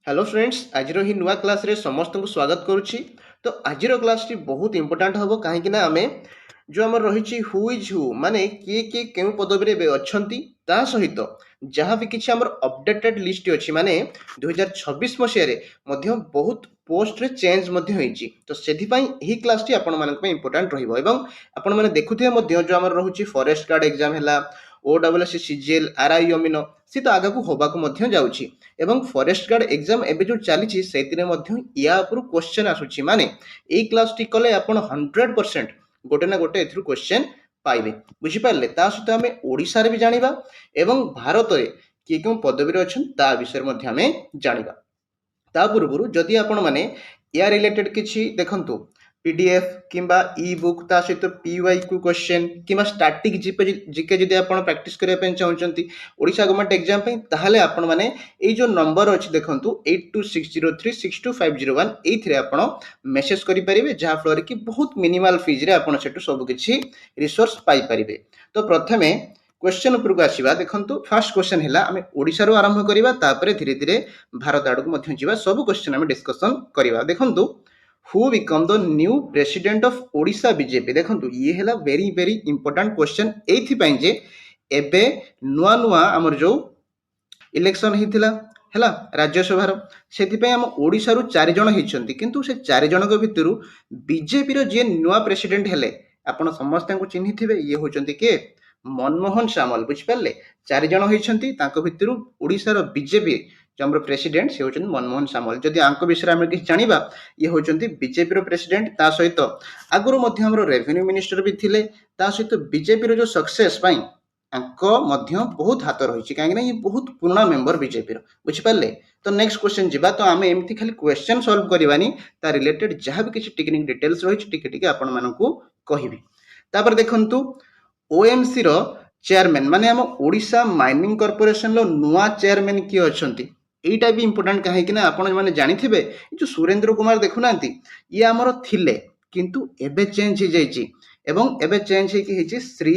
Hello friends आज ही नुआ class रे समस्त को स्वागत करुच्ची। तो आज क्लास टी बहुत इंपोर्टाट हम कहीं आम जो आम रही हु इज हु माने किए किए क्यों पदवी अच्छा सहित जहाँ भी किसी आम अपडेटेड लिस्ट अच्छी माने 2026 मसीह बहुत पोस्ट रे चेंज होती तो से क्लास टी आपण इंपोर्टाट रहा मैंने देखुए जो आम रोचे फॉरेस्ट गार्ड एग्जाम है OSS CGL RI अमीन सी तो आगे होबाक जाऊँगी एवं फॉरेस्ट गार्ड एग्जाम एबे जो चली से या क्वेश्चन आसूची माने यही क्लास टी कले आपण 100% गोटे ना गोटे एथरू क्वेश्चन पाइबे बुझिपारे सहित आम ओडिशा रे भी जानिबा एवं भारत रे किए क्यों पदवी अच्छा ता विषय में आम जानिबा ता पूर्व जदि आपण माने या रिलेटेड किछि देखंतु पीडीएफ किंबा ई बुक ता सहित पीवाईक्यू क्वेश्चन किंबा स्टैटिक जीके जदि आपण प्रैक्टिस करिया पे चाहउचंती ओडिशा गवर्नमेंट एग्जाम पे ताहले आपण माने ए जो नंबर अछि देखंतु 8260362501 एथिरे आपण मेसेज करि परिबे जहा फ्लोर की बहुत मिनिमल फीज रे आपण सेटु सब किछि रिसोर्स पाई परिबे। तो प्रथमे क्वेश्चन उपरको आसीबा देखंतु फर्स्ट क्वेश्चन हैला आमे ओडिसा रो आरंभ करिबा तापरे धीरे धीरे भारत आडको मध्य जिबा सब क्वेश्चन आमे डिस्कशन करिबा। देखंतु who become the new president of Odisha BJP देखंतु ये हैला वेरी वेरी इंपोर्टेंट क्वेश्चन एथि पई जे एबे नुआ नुआ हमर जो इलेक्शन हिथिला हैला राज्यसभा से आम ओडिशा रु 4 जण हिचंती किंतु से 4 जण के भितरु बीजेपी रो जे नुआ प्रेसिडेंट हेले आपण समस्त को चिन्हि थिबे ये होचंती के मनमोहन सामल बुझिपारे 4 जण होइछंती तांको भितरु ओडिशा रो बीजेपी जो आम प्रेसिडेंट से होचंती मनमोहन सामल जदि आंको विषय आम किसी जानिबा ये होचंती बीजेपी रो प्रेसिडेंट ता सहित आगुरु मध्य हमरो रेवेन्यू मिनिस्टर भी थिले ता सहित बीजेपी रो जो सक्सेस पई आंको मध्य बहुत हाथ रही कहीं ये बहुत पुराना मेंबर बीजेपी बुझिपारे। तो नेक्स्ट क्वेश्चन जीवा तो आम एमती खाली क्वेश्चन सॉल्व करवानी ता रिलेटेड जहाँ भी किसी टेक्निक डिटेल्स रही टिके आपण मानकू कहबी। तापर देखंतु ओएमसी रो चेयरमैन माने हम ओडिशा माइनिंग कॉर्पोरेशन लो नुआ चेयरमैन किए अछंती एटा भी इंपोर्टेंट कहीं ना आपण माने जानिथिबे जो सुरेंद्र कुमार देखुनांती ये हमर थिले किंतु एबे चेंज हो जाइए एवं एबे चेंज होइछि श्री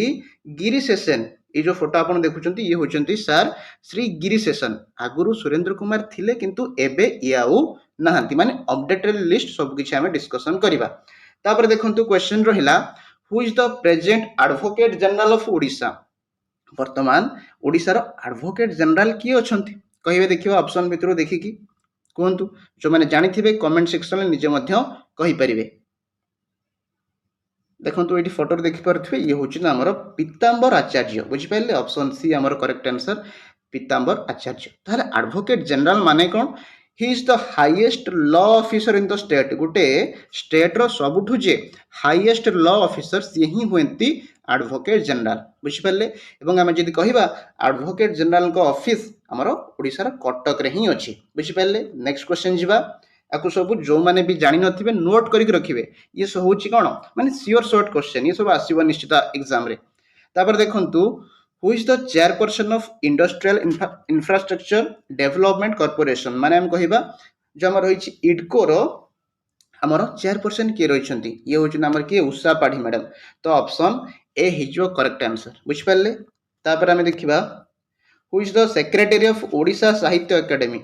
गिरिशेषन ये जो फोटो आपण देखुचंती ये होचंती सर श्री गिरिशेषन आगुरु सुरेंद्र कुमार थिले किंतु एबे याउ नहांती माने अपडेटेड लिस्ट सब किछि हमें डिस्कशन करिबा। तापर देखंतु क्वेश्चन रहिला who is the present advocate general of Odisha वर्तमान ओडिशा रो एडवोकेट जनरल किए अछंती कहिबे देखिबा ऑप्शन भितरु देखिकी कोंतु जो माने जानिथिबे कमेंट सेक्शन में निजे मध्य कहि परिबे। देखो ये फोटो देखी पारे ये हूँ आमर पीताम्बर आचार्य बुझिपारे ऑप्शन सी आमर करेक्ट आंसर पीताम्बर आचार्य। ताहले एडवोकेट जनरल माने कौन he is the highest law officer in the state गोटे स्टेट रो सबुठु जे हाईएस्ट लॉ ऑफिसर सी ही हुएंती एडवोकेट जनरल बुझिपारे। एवं आम जदि कहबा एडवोकेट जनरल को ऑफिस आमर ओडिशा रो कटक रे ही अछि बुझिपारे। नेक्स्ट क्वेश्चन जीवा आपको सब जो मैंने भी जानी नथिबे नोट करके रखिबे ये सब होची कोन माने श्योर शॉर्ट क्वेश्चन ये सब आसीबो निश्चित एग्जाम रे। तापर देखंतु who is the chairperson of industrial infrastructure development corporation माने हम कहिबा जो हमर होईची इडको रो हमर चेयरपर्सन के रहिछंती ये होची हमर के उषा पाढ़ी मैडम। तो ऑप्शन ए हिजो करेक्ट आंसर बुझ पारले। तापर हम देखिबा who is the secretary of Odisha साहित्य एकेडमी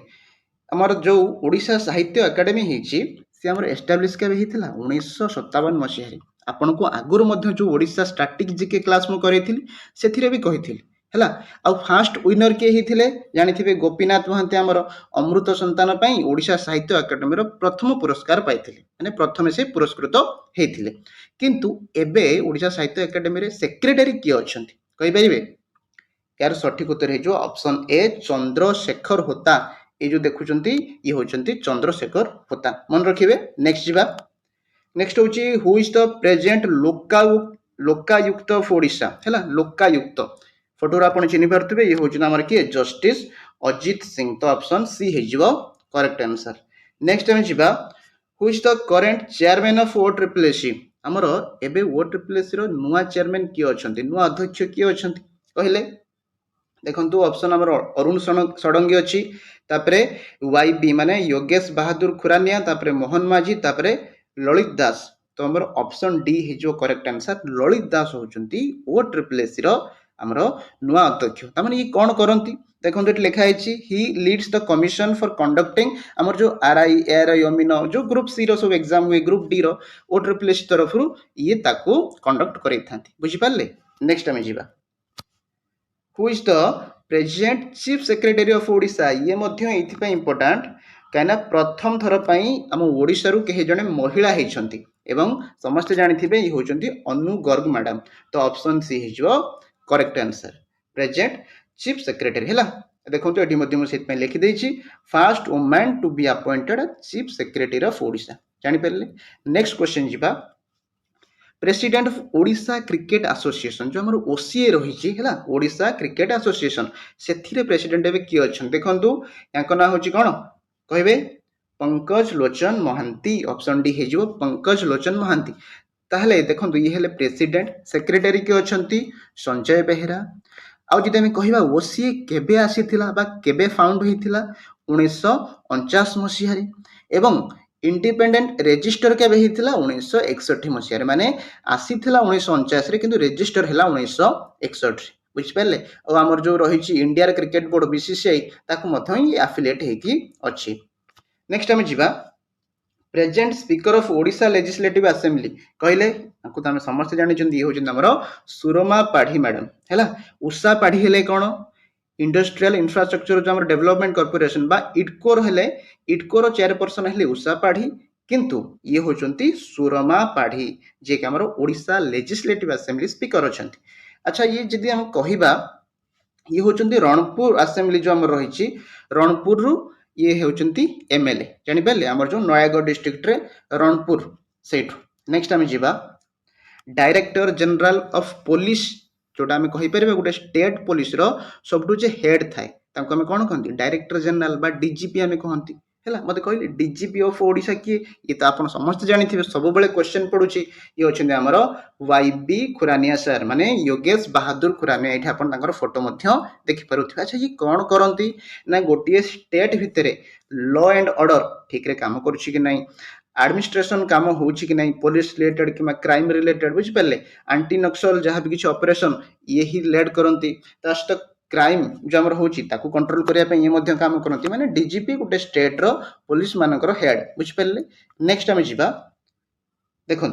आमर जो ओडिशा साहित्य एकेडमी होती सी आमर एस्टाब्लिश के 1957 मसीह आपन को आगुर मध्य जो ओडिशा स्टैटिक जीके क्लास मु करेथिली सेथिरे भी कहिथिली हैला। आ फास्ट विनर के हिथिले जानिथिबे गोपीनाथ महांती आमर अमृत संतान पई ओडिशा साहित्य एकेडमी रो प्रथम पुरस्कार पाइथिले माने प्रथमे से पुरस्कृत हेथिले किंतु एबे ओडिशा साहित्य एकेडमी रे सेक्रेटरी के अछंती कहि परिबे यार सठिक उत्तर है जो ऑप्शन ए चंद्रशेखर होता ये जो देखुचंती ये होचंती चंद्रशेखर होता मन रखिबे। नेक्स्ट जीवा नेक्स्ट होची who is the present Lokayukta of Odisha हैला लोकायुक्त फोटो आपण चिन्हि पारथबे ये होची हमर के जस्टिस अजित सिंह। तो ऑप्शन सी हे जिवो करेक्ट आंसर। नेक्स्ट हम जीवा who is the current chairman of O triple SC हमर एबे ओ ट्रिपल एसी रो नुआ चेयरमैन किए अछंती नुआ अध्यक्ष किए अछंती कहले देखंतु ऑप्शन हमर अरुण षडंगी अछि तापरे वाईबी माने योगेश बहादुर खुरानिया तापरे मोहन माझी तापरे ललित दास। तो हमर ऑप्शन डी हे जो करेक्ट आंसर ललित दास होचंती ओ ट्रिपल एसी रो ଆମର ନୂଆ ଅଧ୍ୟକ୍ଷ। ତାମାନେ ଇଏ କ'ଣ କରନ୍ତି ଦେଖନ୍ତୁ ଏଠି ଲେଖା ହେଇଛି he leads the commission for conducting ଆମର ଯୋଉ ଆର୍ଆଇ ଏଆର୍ଆଇ ଅମିନ ଯୋଉ ଗ୍ରୁପ ସି ର ସବୁ ଏକ୍ଜାମ ହୁଏ ଗ୍ରୁପ ଡି ର OSSC ତରଫରୁ ଇଏ ତାକୁ କଣ୍ଡକ୍ଟ କରେଇଥାନ୍ତି। ବୁଝିପାରିଲେ? ନେକ୍ସଟ ଆମେ ଯିବା ହୁ is the present chief secretary of Odisha. ଇଏ ମଧ୍ୟ ଏଇଥିପାଇଁ ଇମ୍ପୋର୍ଟାଣ୍ଟ କାହିଁକିନା ପ୍ରଥମ ଥର ପାଇଁ ଆମ ଓଡ଼ିଶାରୁ କେହି ଜଣେ ମହିଳା ହେଇଛନ୍ତି ଏବଂ ସମସ୍ତେ ଜାଣିଥିବେ ଇଏ ହେଉଛନ୍ତି ଅନୁ ଗର୍ଗ ମ୍ୟାଡାମ। ତ ଅପସନ୍ ସି ହେଇଯିବ correct answer present chief secretary ହେଲା। ଦେଖନ୍ତୁ ଏଠି ମଧ୍ୟ ମୁଁ ସେଥିପାଇଁ ଲେଖିଦେଇଛି first woman to be appointed chief secretary of Odisha. ଜାଣିପାରିଲେ? ନେକ୍ସଟ କ୍ୱେଶ୍ଚନ ଯିବା president of Odisha cricket association जो हमर ओसीए रही है ओडिशा क्रिकेट एसोसिएशन से प्रेसिडेंट एवं किए अच्छा देखो या ना हूँ कौन कहे पंकज लोचन महांती। ऑप्शन डी हो पंकज लोचन महांती। ताहले देखो ये प्रेसिडेंट सेक्रेटरी किए अच्छा संजय बेहेरा। आउ जदि आम कह ओसीए केबे आसीथिला बा केबे फाउंड होइथिला 1949 मसीह एवं इंडिपेंडेंट रेजिस्टर केबे होइथिला 1961 मसीह माने आसीथिला 1949 रे किंतु रेजिस्टर हैला 1961। बुझिपारे? और आमर जो रही इंडिया क्रिकेट बोर्ड बीसीसीआई ताकू मध्य ही एफिलिएट हेकी अछि। नेक्स्ट आम जिबा present speaker of Odisha legislative assembly कहले ताकू तो आम समस्त जानि ये होचन हमर सुरमा पाढ़ी मैडम हैला। उषा पाढ़ी हेले कौन इंडस्ट्रियल इंफ्रास्ट्रक्चर जो डेवलपमेंट कॉर्पोरेशन बा इटकोर हेले इटकोर चेयरपर्सन हेले उषा पाढ़ी किंतु ये होचंती सुरमा पाढ़ी जे कि हमर ओडिशा लेजिस्लेटिव असेंबली स्पीकर अछंती। अच्छा ये जदि हम कहिबा ये होचंती रणपुर असेंबली जो हमर रहिछि रणपुर रु ये होचंती एमएलए। जानि पाले हमर जो नयागढ़ डिस्ट्रिक्ट रे रणपुर सेठ। नेक्स्ट हम जिबा डायरेक्टर जनरल ऑफ पुलिस जोटा आम कहीपर गोटे स्टेट पुलिस सबुठू जे हेड थाए तांको आम कौन कहती डायरेक्टर जनरल बा डीजीपी आम कहती है। मत कहले डीजीपी ऑफ ओडिशा किए ये तो आप समस्त जानी सब क्वेश्चन पड़ुची ये अच्छे आमर वाईबी खुरानिया सर माने योगेश बहादुर खुरानिया ये आप फोटो देखिपुर। अच्छा ये कौन करती ना गोटे स्टेट भितर लॉ एंड ऑर्डर ठीक रे काम करुच्ची कि नहीं एडमिनिस्ट्रेशन काम हो कि नहीं पुलिस रिलेटेड कि क्राइम रिलेटेड बुझिपारे आंटी नक्सल जहाँ भी किसी ऑपरेशन ये ही लेड करती सहित क्राइम जो आम हो कंट्रोल करने ये काम करती माने डीजीपी गोटे स्टेट रो पुलिस मानकर हेड। बुझिपारे? नेक्स्ट आम जा देखो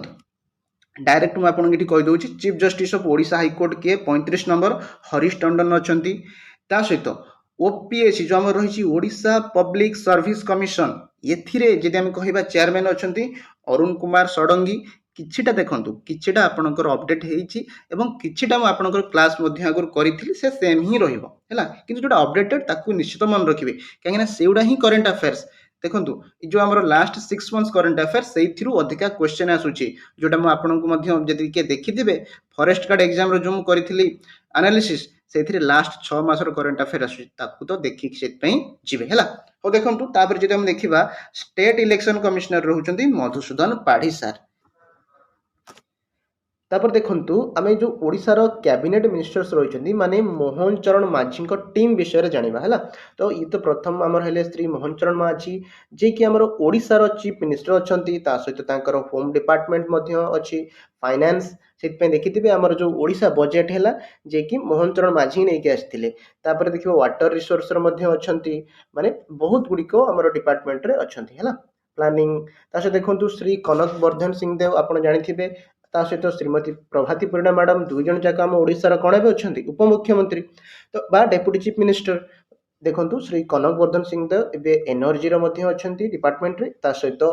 डायरेक्ट मुझे आपको कहीदे chief justice of Odisha high court किए 35 नंबर हरीश टंडन अच्छा सहित ओपीएससी जो आम रही ओडिशा पब्लिक सर्विस कमिशन ये जदि आम कह चेयरमैन अच्छा अरुण कुमार षडंगी किछिटा देखंतु किछिटा आपनकर अपडेट हेइछि एवं किछिटा मु आपनकर क्लास मध्ये आगुर करिथिली से सेम ही रहिबो हैला किंतु जोटा अपडेटेड ताकू निश्चित मन रखिबे काहेकि सेउडा ही करंट अफेयर्स देखंतु जो हमर लास्ट 6 मंथ्स करंट अफेयर्स सेइथिरु अधिका क्वेश्चन आसुछि जोटा मु आपनकु मध्ये जदि के देखिथिबे फॉरेस्ट गार्ड एग्जाम रो जो मु करिथिली एनालिसिस सेथिरे लास्ट 6 मासर करंट अफेयर आसुछि ताकू तो देखि सेत पई जिवे हैला। हो देखंतु तापर जदि हम देखिबा स्टेट इलेक्शन कमिश्नर रहउचंती मधुसूदन पाढ़ी सर। तापर देखंतु आमे जो ओडिसा रो कैबिनेट मिनिस्टर्स रहिचंदी माने मोहन चरण माझी को टीम विषय रे जानिबा हैला। तो ये तो प्रथम हमर हेले श्री मोहन चरण माझी जे कि हमर ओडिसा रो चीफ मिनिस्टर अछंती ता सहित तांकर होम डिपार्टमेंट मध्ये अछि फाइनेंस सेत पे देखिथिबे हमर जो ओडिसा बजेट हैला जे कि मोहन चरण माझी नै के आस्थिले। तापर देखिबो वाटर रिसोर्स रो मध्ये अछंती माने बहुत गुडी को हमर डिपार्टमेंट रे अछंती हैला। प्लानिंग ता से देखंतु श्री कनक वर्धन सिंह देव आपण जानिथिबे ता सहित श्रीमती प्रभाती परिणा मैडम दुई जन जाक आम ओडिशार कौन भी अच्छा उपमुख्यमंत्री तो बा डेप्यूटी चीफ मिनिस्टर देखंतु श्री कनक वर्धन सिंह देव एबे एनर्जी रो मध्ये अछंती डिपार्टमेंट रे ता सहित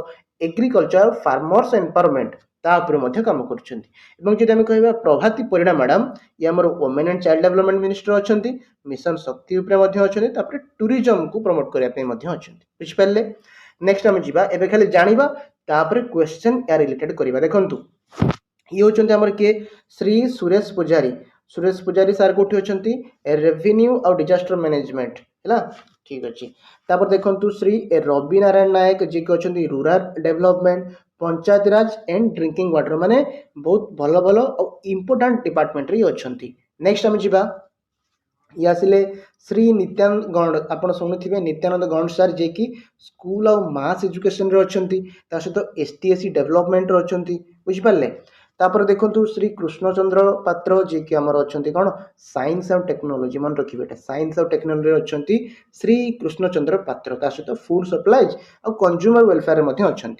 एग्रीकल्चर फार्मर्स एम्पावरमेंट ता ऊपर मध्ये काम करछंती। एवं जदि हम कहबा प्रभाती परिणा मैडम ये हमर women and child development minister अछंती मिशन शक्ति ऊपर मध्ये अछंती तापर टूरिज्म को प्रमोट करिया पे मध्ये अछंती। बुझि पाले? नेक्स्ट हम जिबा एबे खाली जानिबा तापर क्वेश्चन या रिलेटेड करिबा। देखंतु ये होचंती हमर के श्री सुरेश पुजारी सर कोठी होचंती रेवेन्यू और डिजास्टर मैनेजमेंट हैला ठीक अछि। तापर देखंतु श्री रवि नारायण नायक जे के होचंती rural development panchayat Raj and drinking water माने बहुत भलो भलो और इंपोर्टेंट डिपार्टमेंट रे अछंती। नेक्स्ट हम जिबा ये आसिले श्री नित्यानंद गौड़ आपण सुनिथिबे नित्यानंद गौड़ सर जे कि स्कूल और मास एजुकेशन रे अछंती ता सहित एसटीएससी डेवलपमेंट रे अछंती। बुझि पाले? तापर देखो श्री कृष्णचंद्र पात्र जी की आमर अच्छा कौन साइंस और टेक्नोलोजी मन रखिए एटा साइंस और टेक्नोलोजी अच्छा श्री कृष्णचंद्र पात्र ता सहित फूड सप्लाईज और कंज्यूमर वेलफेयर अच्छा।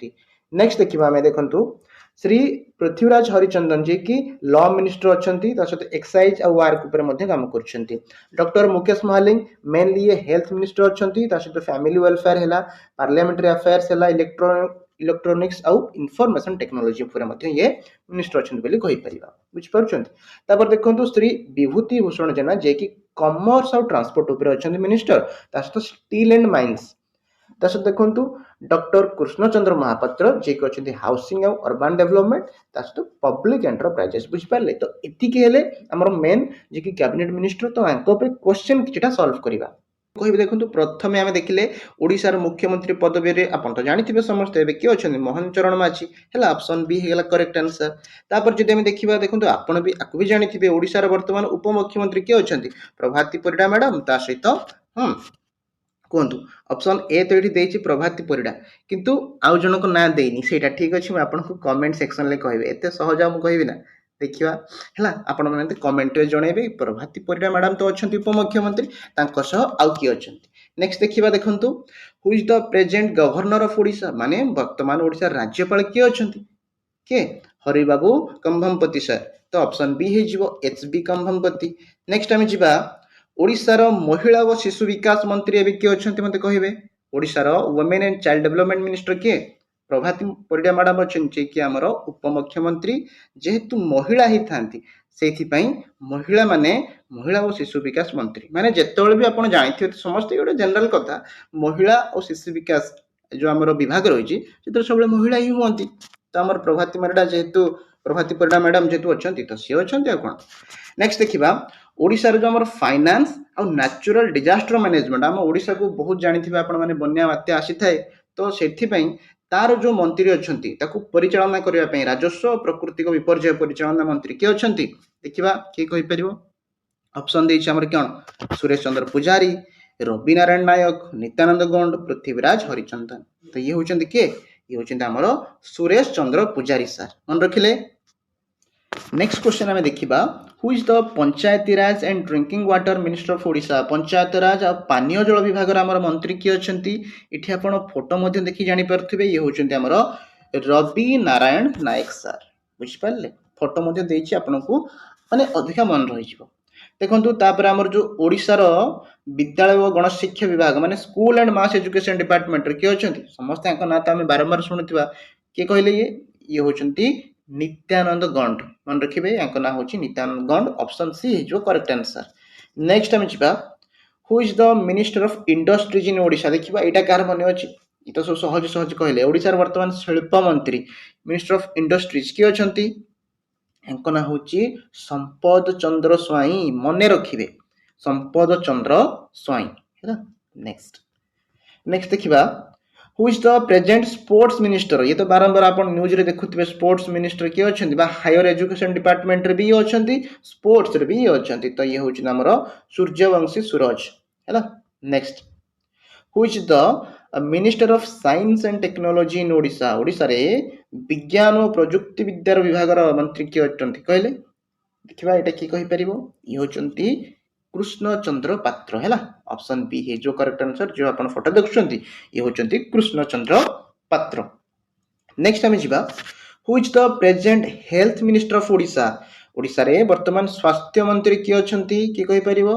नेक्स्ट देखा आम देखु श्री पृथ्वीराज हरिचंदन जी की लॉ मिनिस्टर अच्छा सहित एक्साइज और वार्क उपर काम कर। डॉक्टर मुकेश महालिंग मेनली ये हेल्थ मिनिस्टर अच्छा सहित फैमिली वेलफेयर है पार्लियामेंट्री अफेयर्स है इलेक्ट्रोनिक्स आउ इनफॉरमेशन टेक्नोलोजी उपर ये मिनिस्टर अच्छा बुझीपार। तापर देखो श्री विभूति भूषण जेना जे कि कॉमर्स और ट्रांसपोर्ट उपर अच्छा मिनिस्टर सहित स्टील एंड माइंस सहित देखो डॉक्टर कृष्णचंद्र महापात्र जे कि अच्छा हाउसिंग और अर्बन डेवलपमेंट सहित पब्लिक एंटरप्राइजेस बुझिपारे। तो ये आमर मेन जे कि कैबिनेट मिनिस्टर तो क्वेश्चन किछटा सॉल्व करवा कह देखो प्रथम आम देखिले ओडिशार मुख्यमंत्री पदवी रे आपन तो जानिथिबे समस्त एबे किए अछन मोहन चरण माझी हैला ऑप्शन बी हेला करेक्ट आंसर। तापर जदि हम देखिबा देखो आपन भी आकु भी जानिथिबे ओडिशार वर्तमान उपमुख्यमंत्री किए अछन प्रभाती परिडा मैडम ता सहित कहतु ऑप्शन ए तो ये देछि प्रभाती परिडा किंतु आउ जनक ना देनी सेटा ठीक अछि मैं आपन को कमेंट सेक्शन ले कहबे एते सहज हम कहबी ना देखिवा हैला आपण माने कमेंट रे जणेबे प्रभाती परिडा मैडम तो अछंती उपमुख्यमंत्री तांको सह आउ की अछंती। नेक्स्ट देखिबा देखंतु who is the present governor of Odisha माने वर्तमान ओडिशा राज्यपाल के अछंती के हरि बाबू कंभमपति सर तो ऑप्शन बी हे जिवो एच बी कंभमपति। नेक्स्ट हम जिबा ओडिशार महिला और शिशु विकास मंत्री एबे किए अछंती मते कहिबे ओडिशार women and child development minister के प्रभाती परिडा मैडम अछंती कि हमर उपमुख्यमंत्री जेहेतु महिला ही थांती सेथि महिला माने महिला और शिशु विकास मंत्री माने जेतेबेले भी आपण जानिथिबे समस्त गोटे जनरल कथा महिला और शिशु विकास जो हमर विभाग रही से सब महिला ही हुंती तो आमर प्रभाती परिडा जेहेतु प्रभाती परिडा मैडम जेहेतु अछंती तो सी अछंती कोन। नेक्स्ट देखिबा ओडिशार जो हमर फाइनेंस और नेचुरल डिजास्टर मैनेजमेंट आम ओडिशा को बहुत जानिथिबे आपण माने बन्या बात्या आसी थाए तो सेथि तार जो मंत्री अछंती ताकू परिचालना करबा पई राजस्व और प्राकृतिक विपर्यय परिचालना मंत्री के अछंती देखिबा के कहि परिबो ऑप्शन देछि हमर कोन सुरेश चंद्र पुजारी रवि नारायण नायक नित्यानंद गौंड पृथ्वीराज हरिचंदन तो ये होचंती के ये होचंती हमर सुरेश चंद्र पुजारी सर मन रखिले। नेक्स्ट क्वेश्चन आम देखा who is the Panchayati Raj and drinking water minister of Odisha Panchayat Raj और पानीय जल विभाग आमर मंत्री किए अछंती इठी आपण फोटो मध्ये देखि जानि परथिबे ये होचंती हमर रवि नारायण नायक सर बुझिपारले फोटो मध्ये देछि आपनको माने अधिका मन रहि जिवो देखंतु तापर हमर जो ओडिशार विद्यालय और गणशिक्षा विभाग माने school and mass education department रे किए अछंती समस्त आंका ना त हम बारंबार सुनुथिबा के कहले ये होचंती नित्यानंद गौंड मन रखिए या ना हूँ नित्यानंद गौंड ऑप्शन सी हो करेक्ट आंसर। नेक्स्ट आम जा who is the minister of industries इन ओडिशा देखिबा एटा कार मन अछि ये तो सब सहज सहज कहले ओडिशार वर्तमान शिल्प मंत्री मिनिस्टर ऑफ इंडस्ट्रीज किए अछंती यांको ना हूँ संपद चंद्र स्वाई मन रखिए संपद चंद्र स्वाई है। नेक्स्ट नेक्स्ट देखिबा who is the present sports minister ये तो बारंबार आप न्यूज रे देखुथिबे स्पोर्ट्स मिनिस्टर किए अछंती बा हायर एजुकेशन डिपार्टमेंट रे भी अछंती स्पोर्ट्स रे भी अछंती तो ये होची हमर सूर्यवंशी सूरज हैला। Next who is the minister of science and technology in Odisha Odisha रे विज्ञान और प्रयुक्ति विद्यार विभाग मंत्री किए अछंती कहले देखिबा एटा की कहि परिबो ये होचंती कृष्णचंद्र पात्र है ऑप्शन बी है जो करेक्ट आंसर जो आप फोटो देखुं ये होचंती कृष्णचंद्र पात्र। नेक्स्ट आम जा who is the present health minister of Odisha Odisha रे वर्तमान स्वास्थ्य मंत्री किए अछंती की कहि परिबो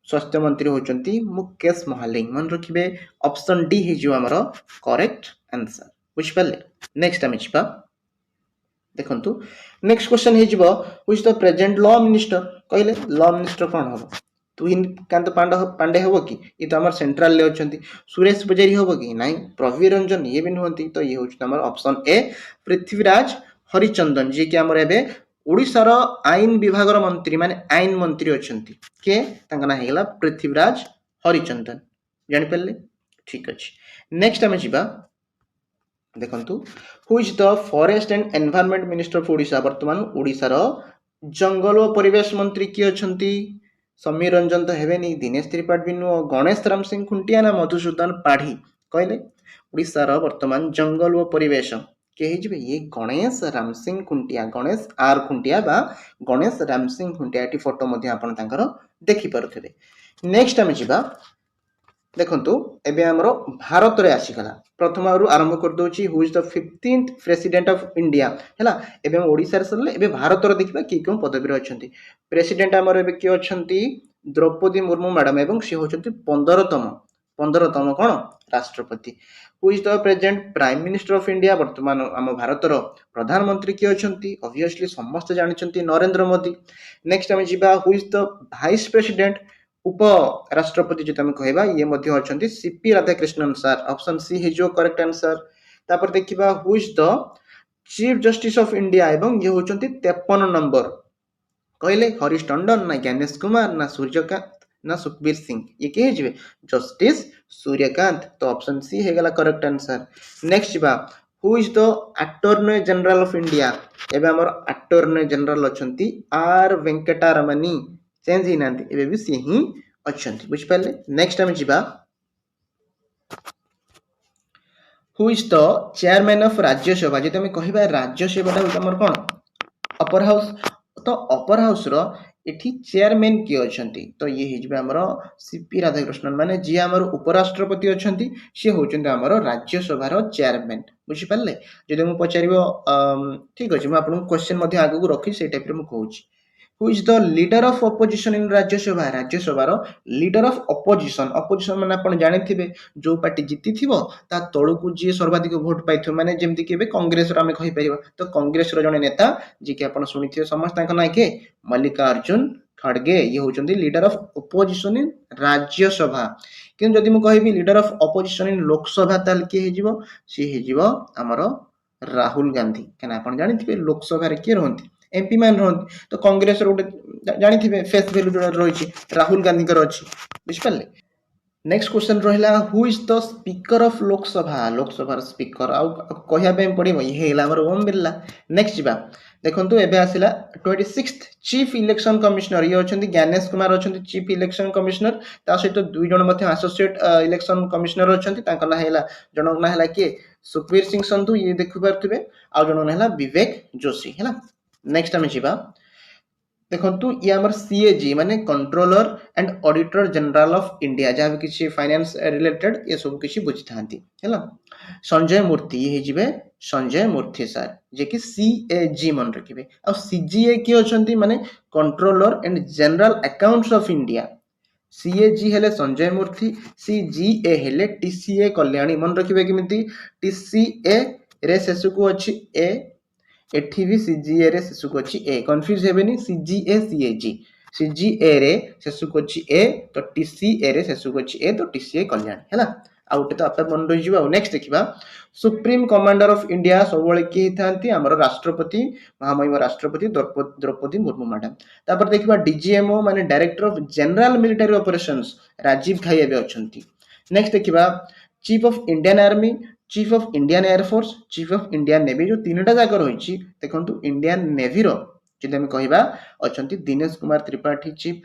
स्वास्थ्य मंत्री होचंती मुकेश महालिंग मन रखिबे ऑप्शन डी है जो हमर करेक्ट आंसर बुझिपाले। नेक्स्ट आम जा देखंतु नेक्स्ट क्वेश्चन है जिवो who is the present law minister कहले लॉ मिनिस्टर कोन हो तुहिनकांत पांडे हम कि ये तो आम सेंट्रल ले अच्छा सुरेश पुजारी हम कि ना प्रवी रंजन ये भी नुहति तो ये हूँ ऑप्शन ए पृथ्वीराज हरिचंदन जी कि आमर एबे ओडिशार आईन विभाग मंत्री माने आईन मंत्री अच्छा के ना होगा पृथ्वीराज हरिचंदन जानीपारे ठीक अच्छे। नेक्स्ट आम जा देखंतु who is the forest and environment minister of Odisha वर्तमान ओडिशार जंगल और परिवेश मंत्री किए अछंती समीर रंजन तो हेबेनी दिनेश त्रिपाठी भी नुह गणेश राम सिंह खुंटिया ना मधुसूदन पाढ़ी कहले ओडिशार वर्तमान जंगल और परिवेश किए ହେଇଯିବେ ये गणेश राम सिंह खुंटिया गणेश आर खुंटिया बा गणेश राम सिंह खुंटिया एटी फोटो मध्ये आपण तांकर देखि पारुथिबे। नेक्स्ट आमे जिबा देखंतु एबे हमरो भारत रे आसीगला प्रथम आरु आरंभ कर दोची who is the 15th president of India हैला। एबे हम ओडिसा रे सरले एबे भारत रे देखिबा की कोन पदवी रे अछंती। प्रेसिडेंट हमर एबे की अछंती द्रौपदी मुर्मू मैडम एवं से होचंती 15तम कोन राष्ट्रपति। Who is the present prime minister of India वर्तमान हम भारत रो प्रधानमंत्री की अछंती ऑब्वियसली समस्त जानिचंती नरेंद्र मोदी। नेक्स्ट हम जिबा who is the vice president उप राष्ट्रपति जो कहवा ये मध्य अछंती CP Radhakrishnan sir option C हे जो करेक्ट आंसर। तापर देखिबा who is the chief justice of India एवं ये होचंती 53 नंबर कहले हरीश टंडन ना ज्ञानेश कुमार ना सूर्यकांत ना सुखबीर सिंह ये के हेजिबे जस्टिस सूर्यकांत तो ऑप्शन सी हे गला करेक्ट आंसर। नेक्स्ट बा who is the attorney general of India एबे हमर attorney general अछंती are Venkata Ramani change ही नांती एबे भी सी ही अछंती बुझ पाले। नेक्स्ट हम जिबा who is the chairman of Rajya Sabha जे तमे कहिबा राज्यसभा ता हमर कोन अपर हाउस तो अपर हाउस रो एठी चेयरमैन किए अछंती तो ये हिजबे हमरो सीपी राधाकृष्णन माने जे हमरो उपराष्ट्रपति अछंती से होचंती हमरो राज्यसभा रो चेयरमैन बुझि पाले। जदि मु पचारिबो ठीक अछि मु आपन क्वेश्चन मध्ये आगु को रखि से टाइप रे मु कहूची who is the leader of opposition in Rajya Sabha Rajya Sabha रो लीडर ऑफ ऑपोजिशन ऑपोजिशन माने आपण जानिथिबे जो पार्टी जीति थिबो ता तळकु जे सर्वाधिक वोट पाइथो माने जेमति केबे कांग्रेस रो हमें कहि परिबा तो कांग्रेस रो जने नेता जे कि आपण सुनिथिबे समस्त तांका नाय के मल्लिकार्जुन खड़गे ये होचंती leader of opposition in Rajya Sabha. किन जदि मु कहिबी leader of opposition in Lok Sabha ताल के हेजिबो सी हेजिबो हमरो राहुल गांधी केना आपण जानिथिबे लोकसभा रे के रहंती एमपी मान रहंती तो कांग्रेस रो गोटे जानिथिबे फेस वैल्यू जोडा रहिछि राहुल गांधी कर अछि बुझ पाले। नेक्स्ट क्वेश्चन रहिला who is the speaker of Lok Sabha speaker आउ कहिया पे पड़िबो ये हेला हमर ओम बिरला। नेक्स्ट जिबा देखंतु एबे आसिला 26th चीफ इलेक्शन कमिश्नर ये अछंती ज्ञानेश कुमार अछंती चीफ इलेक्शन कमिश्नर ता सहित दुई जण मध्ये एसोसिएट इलेक्शन कमिश्नर अछंती तांका ना हेला जण ना हेला के सुखबीर सिंह संधू ये देखि पारथिबे आ जण ना हेला विवेक जोशी हेला। नेक्स्ट हम जिबा देखंतु ये हमर सीएजी माने controller and auditor general of India जहाँ भी किसी फाइनेंस रिलेटेड ये सब किसी बुझी थांती हैला। संजय मूर्ति ये जिबे संजय मूर्ति सर जे कि सीएजी मन रखिबे आ सीजीए के अछंती माने controller and general accounts of India CAG हेले संजय मूर्ति सीजीए हेले टीसीए कल्याणी मन रखिबे किमिति टीसीए रे शेषु को अछि ए एठी भी सीजीए रे शेषु को अछि ए कंफ्यूज हेबेनी सीजीए सीएजी सीजीए रे शेषु को अछि ए तो टीसीए रे शेषु को अछि ए तो टीसीए कल्याण हैला आउटे तो आपे मन रहि जिबा। नेक्स्ट देखिबा सुप्रीम कमांडर ऑफ इंडिया सबले के थांती हमर राष्ट्रपति महामहिम राष्ट्रपति द्रौपदी मुर्मू मैडम। तापर देखिबा डीजीएमओ माने director of general military operations Rajiv Ghai एबे अछंती। नेक्स्ट देखिबा chief of Indian army chief of Indian air force chief of Indian navy जो तीनटा जाकर रही देखो इंडियन नेवी रो जदि हम कहबा अछंती दिनेश कुमार त्रिपाठी चीफ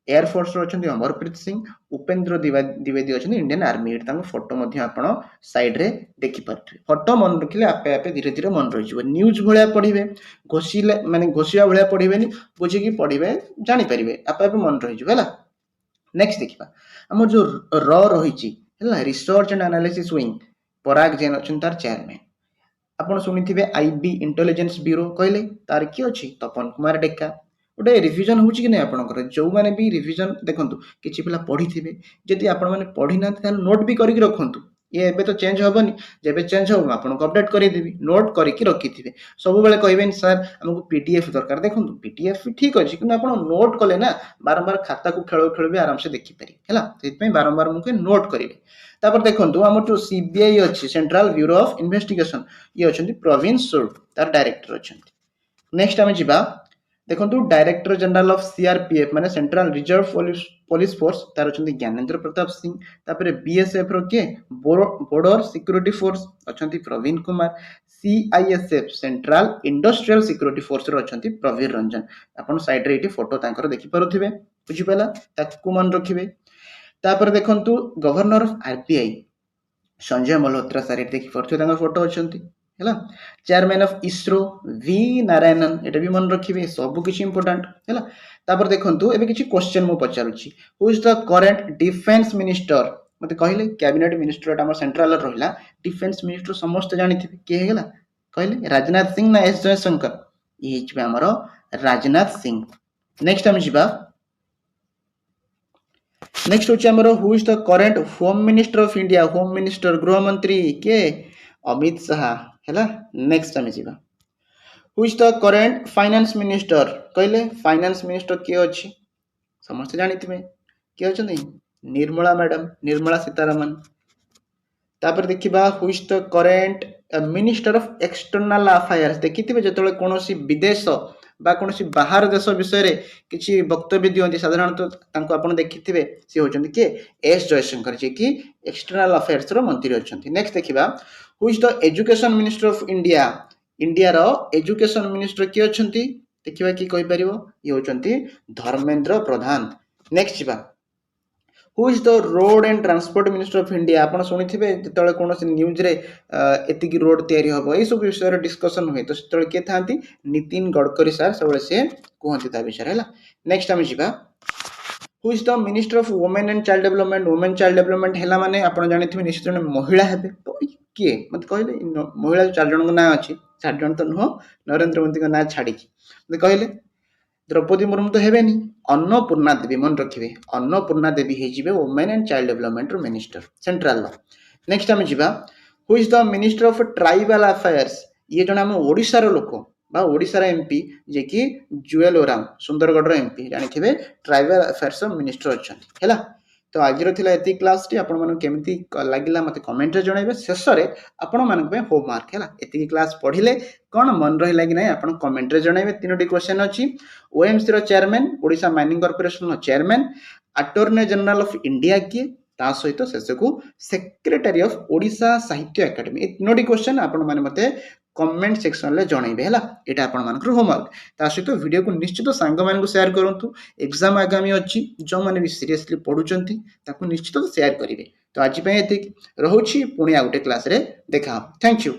एयरफोर्स रो अछंती अमरप्रीत सिंह उपेंद्र द्विवेदी अछंती इंडियन आर्मी तांको फोटो मध्ये आपण साइड रे देखि परथि फोटो मन रखिले आपे आपे धीरे धीरे मन रहि जिवो न्यूज भलिया पढिबे घोषिले माने घोषिया भलिया पढिबेनी बुझि कि पढिबे जानि परिबे आपे आपे मन रहि जिवो हला। नेक्स्ट देखिबा हमर जो र रहिछि हला रिसर्च एंड एनालिसिस विंग पराग जैन अछन तार चेयरमैन आपण सुनिथिबे आईबी इंटेलिजेंस ब्यूरो कहले तार की अछि तपन कुमार डेका गोटे रिविजन होछि कि नै आपनकर जो माने भी रिविजन देखंतु किछि पिला पढिथिबे जदि आपण माने पढि ना ताल नोट भी करिक रखंतु ये एबे तो चेंज होबनी जेबे चेंज हो आपण को अपडेट करि देबी नोट करिक रखिथिबे सब बेले कहबेन सर हमको पीडीएफ दरकार देखंतु पीडीएफ ठीक अछि कि आपण नोट कले ना बारंबार खाता को खेळ खेळ भी आराम से देखि पारि हैला सेत में बारंबार मुके नोट करिवे। तापर देखंतु हमर जो सीबीआई अछि सेंट्रल ब्यूरो ऑफ इन्वेस्टिगेशन ये अछंती प्रवीण सूद तार डायरेक्टर अछंती। नेक्स्ट हम जिबा देखंतु डायरेक्टर जनरल ऑफ सीआरपीएफ माने सेंट्रल रिजर्व पुलिस फोर्स तार अछंती ज्ञानेंद्र प्रताप सिंह तापर बीएसएफ रो के बॉर्डर सिक्योरिटी फोर्स अछंती Praveen Kumar CISF central industrial security force रो अछंती प्रवीर रंजन आपण साइड रे एटी फोटो तांकर देखि पारुथिबे बुझि पाला ताकू मन रखिबे। तापर देखंतु governor of RBI Sanjay Malhotra sir देखि पारुथिबे तांकर फोटो अछंती है chairman of ISRO V Narayanan एटा भी मन रखिए सब किसी इंपोर्टेंट है तापर देखंतु एबे किछि क्वेश्चन मो पचारुछि who is the current defence minister मते कहले कैबिनेट मिनिस्टर हमर सेंट्रल रहिला डिफेंस मिनिस्टर समस्त जानिथिबे के हेगला कहले राजनाथ सिंह ना एस जयशंकर ये हिचबे हमर राजनाथ सिंह नेक्स्ट हम जिबा नेक्स्ट होची हमर who is the current home minister of India home minister गृह मंत्री के अमित शाह है नेक्स्ट आम जा who is the current finance minister कहले फाइनेंस मिनिस्टर किए अच्छी समस्त जानिथिबे किए अछंती निर्मला मैडम निर्मला सीतारमण तापर देखिबा who is the current minister of external affairs देखिथिबे जेतले कोनोसी विदेश बा कोनोसी बाहर देश विषय रे किछि वक्तव्य दियंती साधारणतः तांको आपण देखिथिबे से होचंती के एस जयशंकर जे कि एक्सटर्नल अफेयर्स रो मंत्री अछंती नेक्स्ट देखिबा who is the education minister of India India रो एजुकेशन मिनिस्टर किए अछंती देखिबा कि कहि परिबो ये होचंती धर्मेंद्र प्रधान नेक्स्ट जिबा who is the road and transport minister of India आपण सुनिथिबे जेतले कोनोसी न्यूज रे एतिकी रोड तयारी हबो ए सब विषय रे डिस्कशन होय तो सेतले के थांती नितिन गडकरी सर सबले से कहंती ता विषय हैला नेक्स्ट हम जिबा who is the minister of women and child development women child development हैला माने आपण जानिथिबे निश्चित जने महिला हेबे तो किए मत कहले महिला चार जन ना अछि चार जन तो नुह नरेंद्र मोदी का ना छाड़ी मत कहले द्रौपदी मुर्मू तो हेबेनी अन्नपूर्णा देवी मन रखिए अन्नपूर्णा देवी हे women and child development minister central next आम जा who is the minister of tribal affairs ये जन आम ओडिशार लोक बा ओडिशार एमपी जे कि जुएल ओराम सुंदरगढ़ एमपी जानिथिबे ट्राइबल अफेयर्स मिनिस्टर अच्छा है तो आज ये क्लास टी आपण मन केमती लगिला मते कमेंट रे जणाइबे शेष रे आपण मन पे होमवर्क है एतिकी क्लास पढ़िले कौन मन रहिला कि नहीं आपण कमेंट रे जणाइबे तीनोटी क्वेश्चन अछि ओएमसी रो चेयरमैन ओडिशा माइनिंग कॉर्पोरेशन रो chairman attorney general of India किए ता सहित शेष को सेक्रेटरी ऑफ ओडिशा साहित्य एकेडमी ए तीनोटी क्वेश्चन आपण माने मते कमेंट सेक्शन रे जणाइबे हला एटा आपण मानकर होमवर्क ता सहित वीडियो को निश्चित सांग मान को शेयर करंतु एग्जाम आगामी अछि जो माने भी सीरियसली पढुचंती ताकू निश्चित शेयर करिवे तो आज पे एतिक रहउछि पुणी आ गुटे क्लास रे देखा थैंक यू।